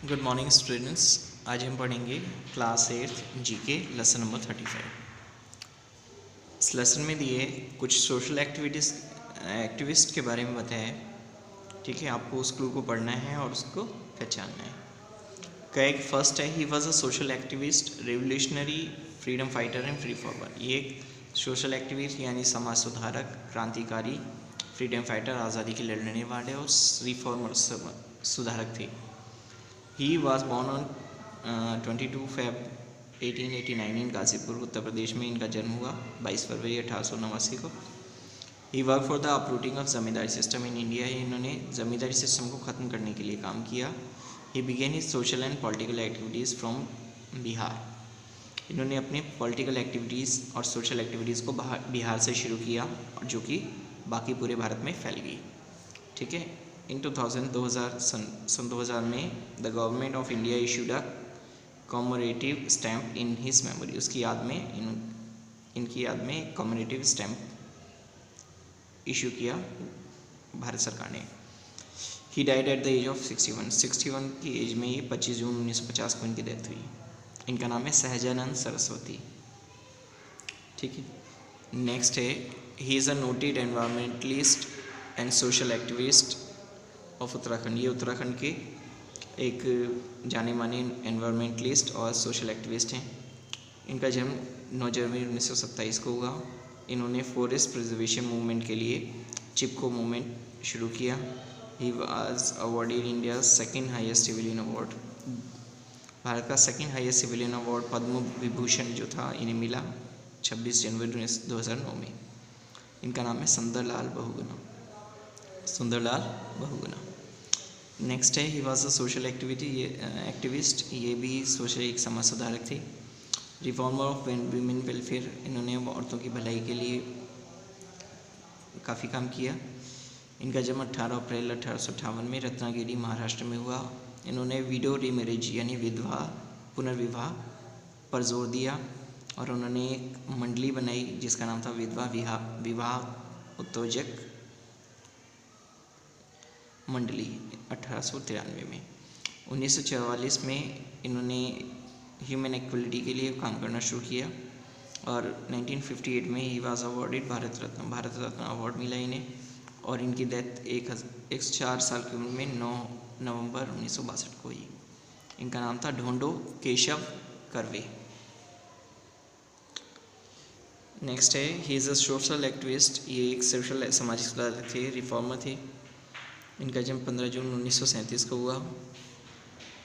Good morning students. आज हम पढ़ेंगे क्लास 8 जीके लेसन नंबर 35। इस लेसन में दिए कुछ सोशल एक्टिविस्ट के बारे में बताया है। ठीक है, आपको उस क्लू को पढ़ना है और उसको पहचानना है। कैग फर्स्ट है, he was a social activist, revolutionary, freedom fighter and free forward. ये एक सोशल एक्टिविस्ट यानी समाज सुधारक, क्रांतिकारी, फ्रीडम फाइटर, आज़ादी के लड़ने वाले और रिफॉर्मर सुधारक थे। He was born on 22 Feb 1889 इन गाजीपुर उत्तर प्रदेश में इनका जन्म हुआ 22 फरवरी 1889 को। He worked for the uprooting of zamindari system in India. इन्होंने जमींदारी सिस्टम को ख़त्म करने के लिए काम किया। He began his social and political activities from Bihar. इन्होंने अपने पॉलिटिकल एक्टिविटीज़ और सोशल एक्टिविटीज़ को बिहार से शुरू किया, जो कि बाकी पूरे भारत में फैल गई। ठीक है, इन 2000 में the government of India issued a commemorative stamp in his memory. उसकी याद में इनकी याद में कॉमरेटिव स्टैम्प इशू किया भारत सरकार ने। He died at the age of 61 की एज में, ये 25 जून 1950 को इनकी डेथ हुई। इनका नाम है सहजानंद सरस्वती। ठीक है, नेक्स्ट है, he is a noted environmentalist and social activist of Uttarakhand. ये उत्तराखंड के एक जाने माने एनवायरमेंटलिस्ट और सोशल एक्टिविस्ट हैं। इनका जन्म 9 जनवरी 1927 को हुआ। इन्होंने फॉरेस्ट प्रिजर्वेशन मूवमेंट के लिए चिपको मूवमेंट शुरू किया। He was awarded India second highest civilian award. Bharat का second highest civilian award Padma Vibhushan जो था इन्हें मिला 26 जनवरी 2009 में। इनका नाम है सुंदरलाल बहुगुणा। नेक्स्ट है, he was a social activist. ये भी सोशल एक समाज सुधारक थे। Reformer of women welfare. इन्होंने औरतों की भलाई के लिए काफ़ी काम किया। इनका जन्म 18 अप्रैल 1858 में रत्नागिरी महाराष्ट्र में हुआ। इन्होंने विडो रीमैरिज यानी विधवा पुनर्विवाह पर जोर दिया और उन्होंने एक मंडली बनाई जिसका नाम था विधवा विवाह उत्तेजक मंडली 1893 में। 1944 में इन्होंने ह्यूमन इक्वलिटी के लिए काम करना शुरू किया और 1958 में he was awarded Bharat Ratna award मिला इन्हें। और इनकी डेथ 104 साल की उम्र में 9 नवंबर 1962 को हुई। इनका नाम था ढोंडो केशव कर्वे। नेक्स्ट है, he is a social activist. ये एक सोशल सामाजिक सुधारक थे, रिफॉर्मर थे। इनका जन्म 15 जून 1937 को हुआ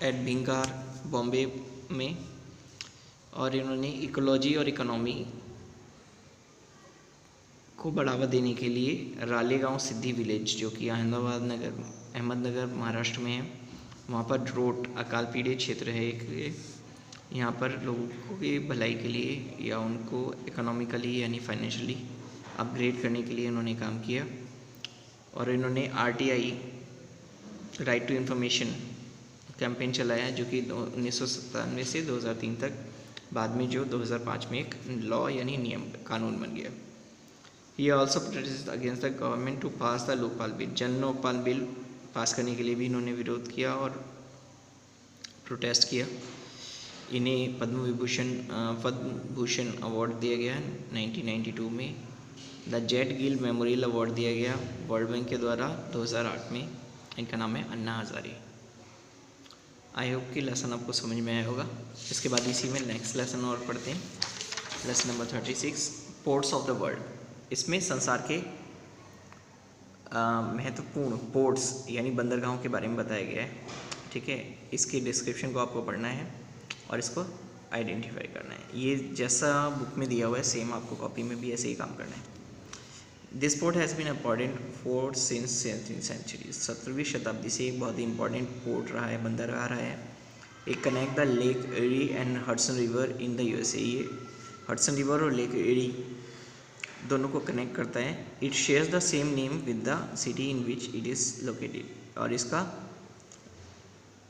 एट भिंगार बॉम्बे में। और इन्होंने इकोलॉजी और इकोनॉमी को बढ़ावा देने के लिए रालेगांव सिद्धि विलेज, जो कि अहमदनगर महाराष्ट्र में है, वहाँ पर ड्रोट अकाल पीड़ित क्षेत्र है एक, यहाँ पर लोगों की भलाई के लिए या उनको इकोनॉमिकली यानी फाइनेंशियली अपग्रेड करने के लिए इन्होंने काम किया। और इन्होंने RTI right to information campaign चलाया, जो कि 1997 से 2003 तक, बाद में जो 2005 में एक लॉ यानी नियम कानून बन गया। He also protested against the government to pass the Lokpal bill. Jan Lokpal bill pass करने के लिए भी इन्होंने विरोध किया और प्रोटेस्ट किया। इन्हें पद्म भूषण अवार्ड दिया गया 1992 में। The jet Gill memorial award दिया गया वर्ल्ड बैंक के द्वारा 2008 में। इनका नाम है अन्ना हजारे। आई होप कि लेसन आपको समझ में आया होगा। इसके बाद इसी में नेक्स्ट लेसन और पढ़ते हैं, lesson number 36, ports of the world. इसमें संसार के महत्वपूर्ण पोर्ट्स यानी बंदरगाहों के बारे में बताया गया है। ठीक है, इसकी डिस्क्रिप्शन को आपको पढ़ना है और इसको आइडेंटिफाई करना है। ये जैसा बुक में दिया हुआ है सेम आपको कॉपी में भी ऐसे ही काम करना है। This port has been important port since 17th century. 17वीं शताब्दी से एक बहुत ही इंपॉर्टेंट पोर्ट रहा है, बंदरगाह रहा है। एक connect the Lake Erie and Hudson River in the USA। ये हडसन रिवर और लेक एरी दोनों को कनेक्ट करता है। It shares the same name with the city in which it is located. और इसका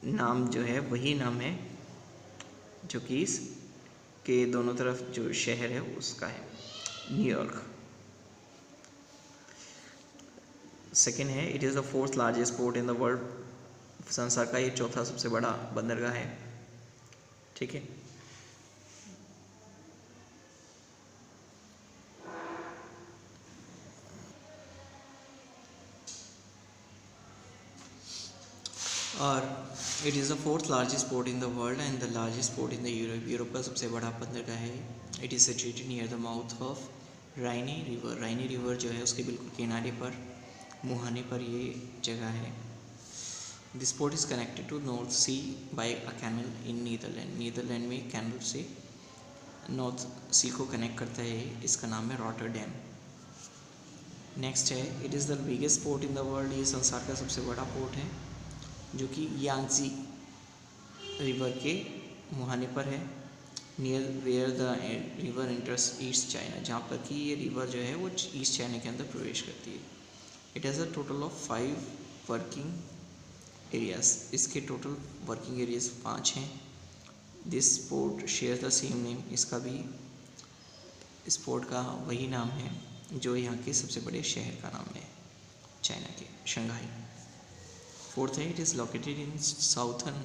नाम जो है वही नाम है जो कि इसके दोनों तरफ जो शहर है उसका है, न्यूयॉर्क। सेकेंड है, it is the 4th largest port in the world संसार का ये चौथा सबसे बड़ा बंदरगाह है। ठीक है, और it is the fourth largest port in the world and the largest port in the Europe. Europe का सबसे बड़ा बंदरगाह है। It is situated near the mouth of Rhine river. Rhine river जो है उसके बिल्कुल किनारे पर, मुहाने पर ये जगह है। This port is connected to North Sea by a canal in Netherland. Netherland में कैनल से नॉर्थ सी को कनेक्ट करता है। इसका नाम है रॉटरडैम। नेक्स्ट है, it is the biggest port in the world. ये संसार का सबसे बड़ा पोर्ट है जो कि यांगजी रिवर के मुहाने पर है। Near where the river enters East China, जहाँ पर कि ये रिवर जो है वो ईस्ट चाइना के अंदर प्रवेश करती है। It has a total of 5 working areas. इसके टोटल वर्किंग एरियाज 5 हैं। This port share the same name. इसका भी, इस पोर्ट का वही नाम है जो यहाँ के सबसे बड़े शहर का नाम है, चाइना के, शंघाई। फोर्थ है, it is located in southern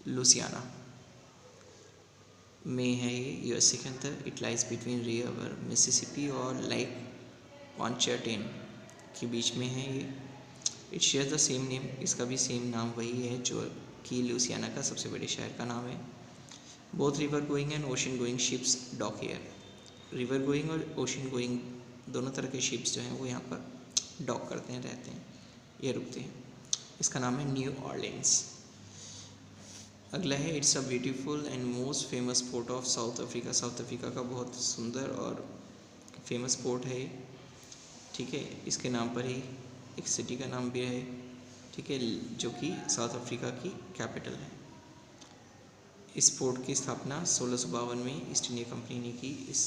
Louisiana में है ये, यूएसए के अंदर। It lies between river Mississippi और लेक पॉन्चार्टेन के बीच में है ये। It share the same name. इसका भी सेम नाम वही है जो कि लुसियाना का सबसे बड़े शहर का नाम है। Both river going and ocean going ships dock here. River going और ओशन गोइंग दोनों तरह के शिप्स जो हैं वो यहाँ पर डॉक करते हैं, रहते हैं, ये रुकते हैं। इसका नाम है न्यू ऑर्लिन्स। अगला है, it's a beautiful and most famous port of south Africa. South Africa का बहुत सुंदर और फेमस पोर्ट है। ठीक है, इसके नाम पर ही एक सिटी का नाम भी है। ठीक है, जो कि साउथ अफ्रीका की कैपिटल है। इस पोर्ट की स्थापना 1652 में ईस्ट इंडिया कंपनी ने की। इस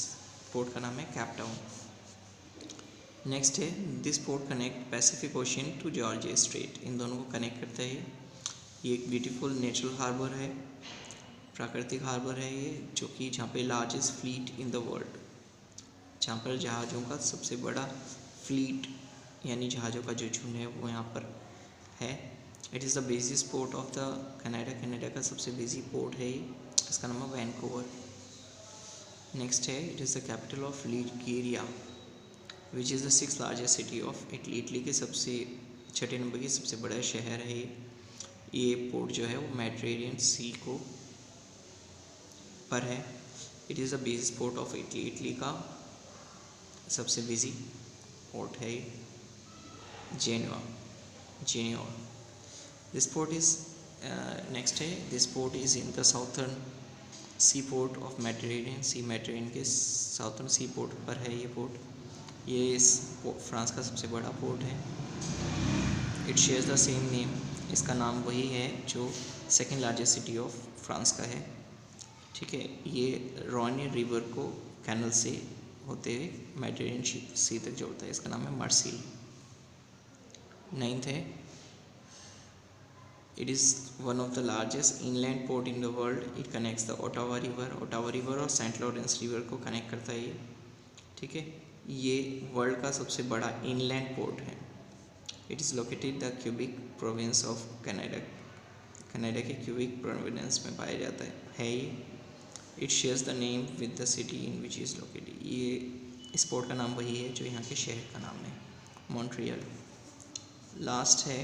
पोर्ट का नाम है कैप टाउन। नेक्स्ट है, this port connect Pacific Ocean to Georgia Strait. इन दोनों को कनेक्ट करता है। ये एक ब्यूटीफुल नेचुरल हार्बर है, प्राकृतिक हार्बर है ये, जो कि जहाँ पे largest fleet in the world, जहाँ पर जहाज़ों का सबसे बड़ा फ्लीट यानी जहाज़ों का जो झुंड है वो यहाँ पर है। It is the busiest port of the Canada. Canada का सबसे बिजी पोर्ट है ये। इसका नाम है वैनकूवर। नेक्स्ट है, it is the capital of Liguria which is the 6th largest city of Italy. Italy के सबसे 6ठे नंबर की सबसे बड़ा शहर है ये पोर्ट जो है वो मेडिटेरेनियन सी को पर है। It is the busiest port of Italy. Italy का सबसे बिजी पोर्ट है Geneva. This port is next है, this port is in the southern sea port of Mediterranean sea. Mediterranean के साउथर्न सी पोर्ट पर है ये पोर्ट। ये इस फ्रांस का सबसे बड़ा पोर्ट है। It shares the same name. इसका नाम वही है जो 2nd largest city of France का है। ठीक है, ये रॉनी रिवर को कैनल से होते हुए मेडिटेरेनियन सी तक जोड़ता है। इसका नाम है मार्सिल। 9th है, it is one of the largest inland port in the world. It connects the Ottawa river और सेंट लॉरेंस रिवर को कनेक्ट करता है ये। ठीक है, ये वर्ल्ड का सबसे बड़ा इनलैंड पोर्ट है। It is located the cubic province of Canada. Canada के क्यूबिक प्रोविंस में पाया जाता है ये। It shares the name with the city in which is located. ये इस पोर्ट का नाम वही है जो यहाँ के शहर का नाम है, मॉन्ट्रियल। लास्ट है,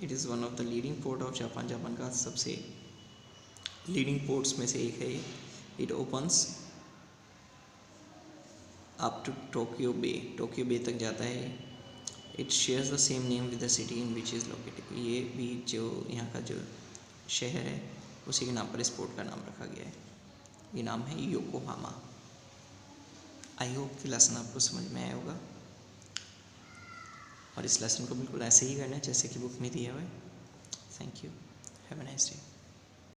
it is one of the leading port of Japan. Japan का सबसे लीडिंग पोर्ट्स में से एक है ये। It opens up to Tokyo bay तक जाता है। It shares the same name with the city in which is located. ये भी जो यहाँ का जो शहर है उसी के नाम पर इस पोर्ट का नाम रखा गया है। ये नाम है योकोहामा। आई होप कि लेसन आपको समझ में आया होगा और इस लेसन को बिल्कुल ऐसे ही करना है जैसे कि बुक में दिया हुआ है। Thank you, have a nice day.